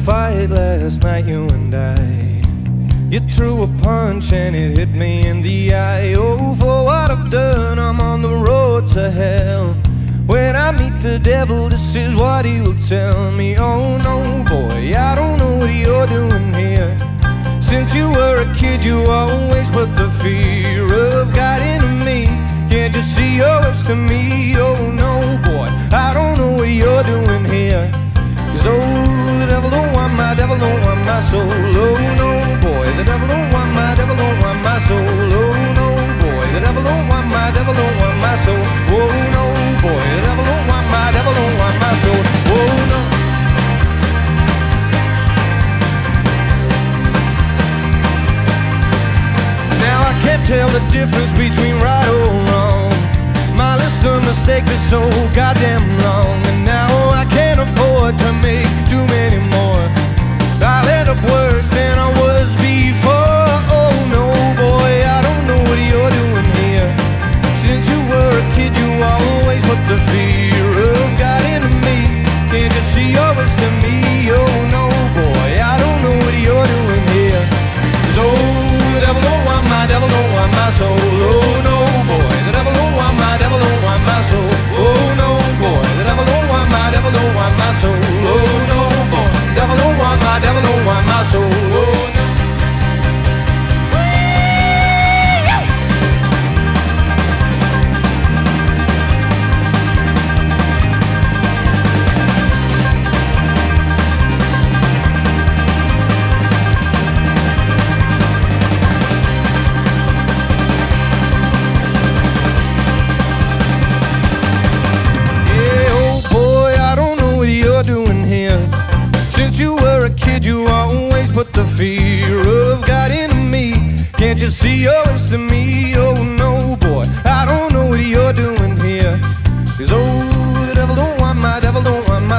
fight last night, you and I. You threw a punch and it hit me in the eye. Oh, for what I've done, I'm on the road to hell. When I meet the devil, this is what he will tell me. Oh no, boy, I don't know what you're doing here. Since you were a kid, you always put the fear of God into me. Can't you see you're worse than me? Oh no, boy, I don't know what you're doing here. 'Cause oh, the devil don't want my soul. Oh no, boy, the devil don't want my soul. Oh no, boy, the devil don't want my soul. Oh no, boy, the devil don't want my soul. Oh no. Now I can't tell the difference between right or wrong. My list of mistakes is so goddamn long, and now I can't afford to make too many more. I'll end up worse than I was before. Oh no, boy, I don't know what you're doing here. Since you were a kid, you always put the fear of God into me. Can't you see you're worse than me? Oh no, boy, I don't know what you're doing here. 'Cause oh, the devil don't want my soul. Oh no, boy, the devil don't want my soul. Oh no, boy, the devil don't want my soul. Oh no, boy, the devil don't want my soul. Oh no. Doing here. Since you were a kid, you always put the fear of God into me. Can't you see you're worse than me? Oh no, boy, I don't know what you're doing here. 'Cause oh, the devil don't want my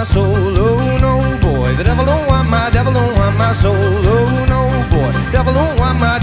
soul. Oh no, boy, the devil don't want my soul. Oh no, boy, devil don't want my